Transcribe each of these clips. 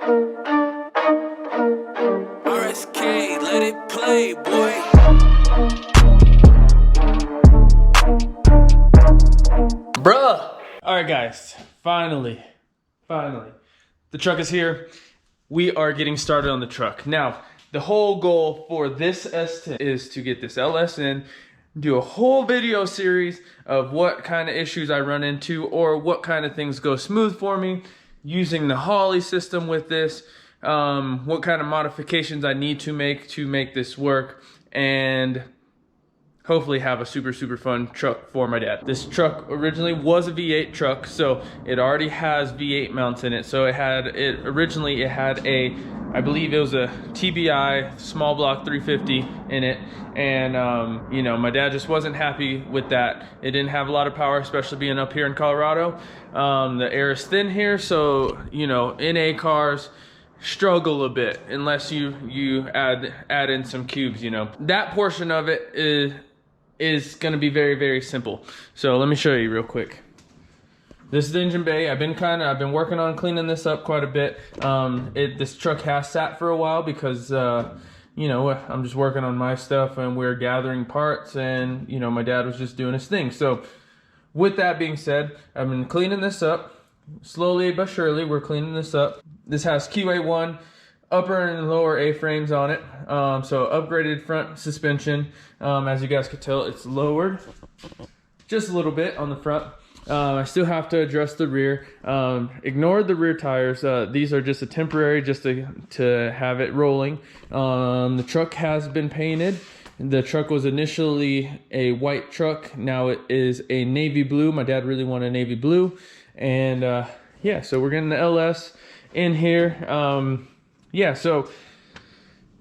RSK, let it play, boy. Bruh. All right, guys, finally, the truck is here. We are getting started on the truck. Now, the whole goal for this S10 is to get this LS in, do a whole video series of what kind of issues I run into or what kind of things go smooth for me using the Holley system with this, what kind of modifications I need to make this work, and hopefully have a super fun truck for my dad. This truck originally was a V8 truck, so it already has V8 mounts in it. So originally it had a, I believe it was a TBI small block 350 in it, and you know, my dad just wasn't happy with that. It didn't have a lot of power, especially being up here in Colorado. The air is thin here, so you know, NA cars struggle a bit unless you add in some cubes. You know, that portion of it is going to be very simple. So let me show you real quick. This is the engine bay. I've been working on cleaning this up quite a bit. This truck has sat for a while because you know, I'm just working on my stuff and we're gathering parts, and you know, my dad was just doing his thing. So with that being said, I've been cleaning this up slowly but surely. We're cleaning this up. This has QA1 upper and lower A-frames on it, so upgraded front suspension. As you guys can tell, it's lowered just a little bit on the front. I still have to address the rear. Ignore the rear tires. These are just a temporary, just to have it rolling. The truck has been painted. The truck was initially a white truck. Now it is a navy blue. My dad really wanted navy blue, and yeah, so we're getting the LS in here. Yeah, so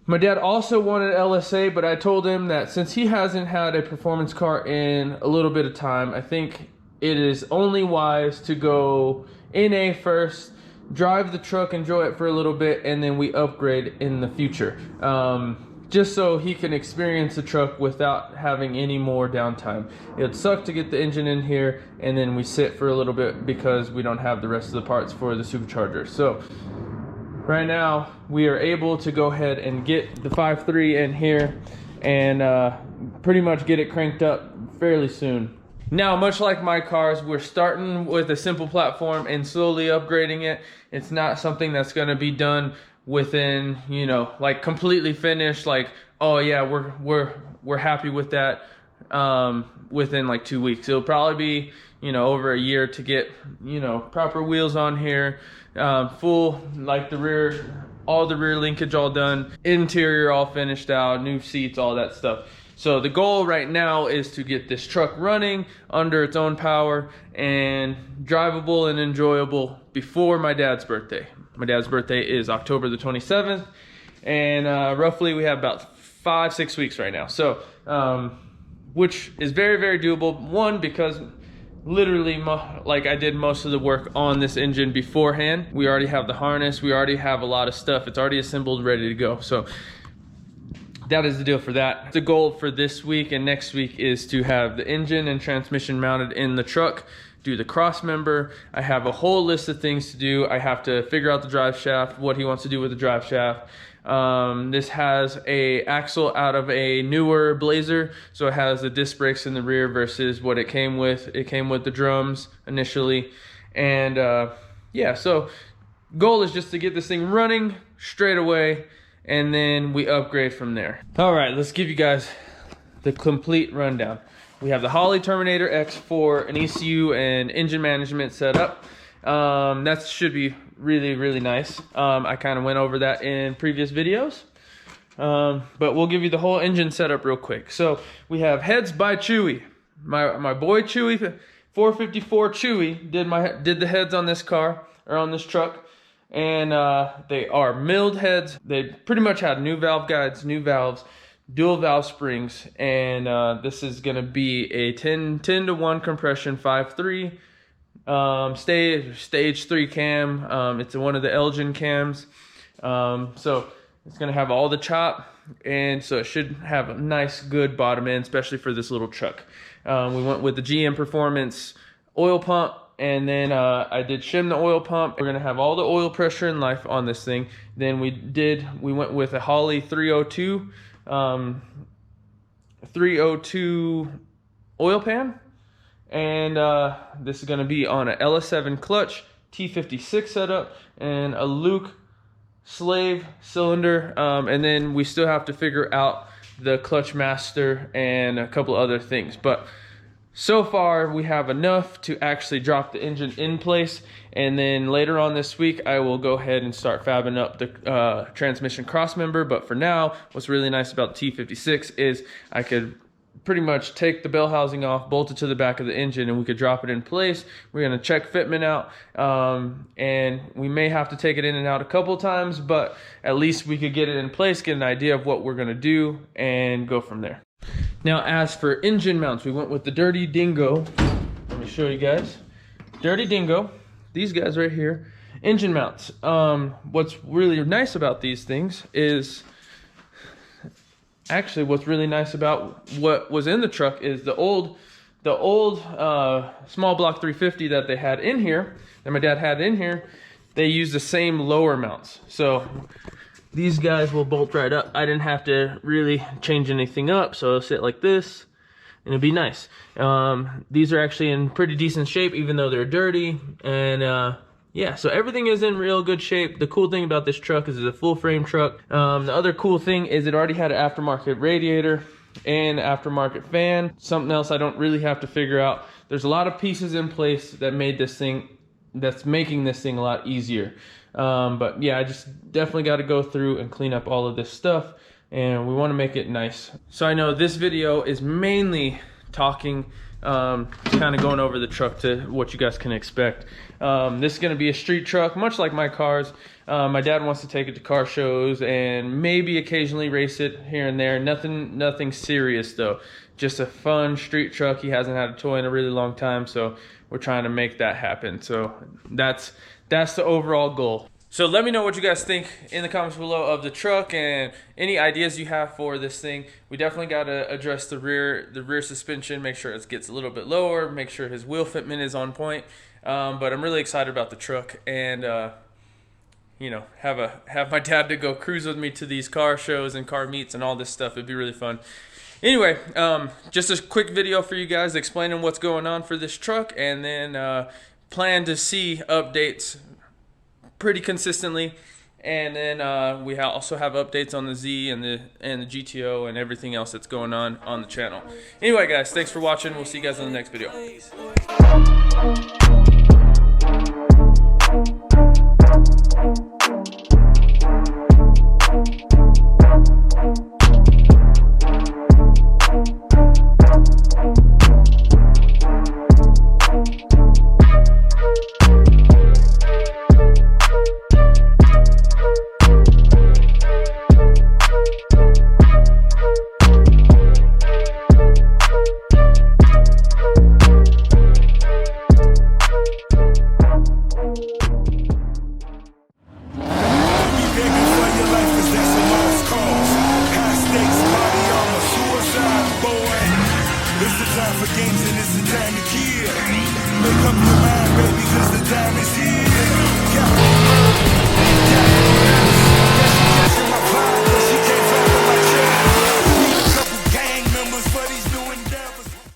my dad also wanted LSA, but I told him that since he hasn't had a performance car in a little bit of time, I think it is only wise to go NA first, drive the truck, enjoy it for a little bit, and then we upgrade in the future. Just so he can experience the truck without having any more downtime. It'd suck to get the engine in here and then we sit for a little bit because we don't have the rest of the parts for the supercharger. So right now, we are able to go ahead and get the 5.3 in here and pretty much get it cranked up fairly soon. Now, much like my cars, we're starting with a simple platform and slowly upgrading it. It's not something that's going to be done within, you know, like completely finished, like, oh yeah, we're happy with that within like 2 weeks. It'll probably be, you know, over a year to get, you know, proper wheels on here, full, like the rear, all the rear linkage all done, interior all finished out, new seats, all that stuff. So the goal right now is to get this truck running under its own power and drivable and enjoyable before my dad's birthday. My dad's birthday is October the 27th, and roughly we have about 5-6 weeks right now. So, which is very doable. One, because literally, like, I did most of the work on this engine beforehand. We already have the harness. We already have a lot of stuff. It's already assembled, ready to go. So that is the deal for that. The goal for this week and next week is to have the engine and transmission mounted in the truck, do the cross member. I have a whole list of things to do. I have to figure out the drive shaft, what he wants to do with the drive shaft. This has a axle out of a newer Blazer, so it has the disc brakes in the rear versus what it came with. It came with the drums initially, and yeah, so goal is just to get this thing running straight away, and then we upgrade from there. All right, let's give you guys the complete rundown. We have the Holley Terminator X for an ECU and engine management setup. That should be really nice. I kind of went over that in previous videos, but we'll give you the whole engine setup real quick. So we have heads by Chewy. My boy Chewy, 454 Chewy, did the heads on this car, or on this truck, and they are milled heads. They pretty much had new valve guides, new valves, dual valve springs, and this is gonna be a 10-to-1 compression 5.3 stage 3 cam. It's one of the Elgin cams, so it's gonna have all the chop, and so it should have a nice good bottom end, especially for this little truck. We went with the GM Performance oil pump and then I did shim the oil pump. We're gonna have all the oil pressure in life on this thing. Then we went with a Holley 302 oil pan, and this is gonna be on a LS7 clutch, T56 setup, and a Luke slave cylinder, and then we still have to figure out the clutch master and a couple other things, but so far we have enough to actually drop the engine in place. And then later on this week I will go ahead and start fabbing up the transmission cross member. But for now, what's really nice about the T56 is I could pretty much take the bell housing off, bolt it to the back of the engine, and we could drop it in place. We're gonna check fitment out, and we may have to take it in and out a couple times, but at least we could get it in place, get an idea of what we're gonna do, and go from there. Now, as for engine mounts, we went with the Dirty Dingo. Let me show you guys. Dirty Dingo, these guys right here, engine mounts. What's really nice about these things is, actually what's really nice about what was in the truck is the old small block 350 that they had in here, that my dad had in here, they used the same lower mounts. So these guys will bolt right up. I didn't have to really change anything up, so it'll sit like this, and it'll be nice. These are actually in pretty decent shape, even though they're dirty, and yeah, so everything is in real good shape. The cool thing about this truck is it's a full frame truck. The other cool thing is it already had an aftermarket radiator and aftermarket fan. Something else I don't really have to figure out. There's a lot of pieces in place that made this thing, that's making this thing a lot easier. But yeah, I just definitely got to go through and clean up all of this stuff, and we want to make it nice. So I know this video is mainly talking, kind of going over the truck to what you guys can expect. This is going to be a street truck, much like my cars. My dad wants to take it to car shows and maybe occasionally race it here and there. Nothing serious though. Just a fun street truck. He hasn't had a toy in a really long time, so we're trying to make that happen. So that's the overall goal. So let me know what you guys think in the comments below of the truck and any ideas you have for this thing. We definitely got to address the rear suspension, make sure it gets a little bit lower, make sure his wheel fitment is on point. But I'm really excited about the truck, and you know, have my dad to go cruise with me to these car shows and car meets and all this stuff. It'd be really fun. Anyway, just a quick video for you guys explaining what's going on for this truck, and then plan to see updates pretty consistently, and then we also have updates on the Z and the GTO and everything else that's going on the channel. Anyway guys, thanks for watching. We'll see you guys in the next video. It's the time for games and it's the time to kill. Make up your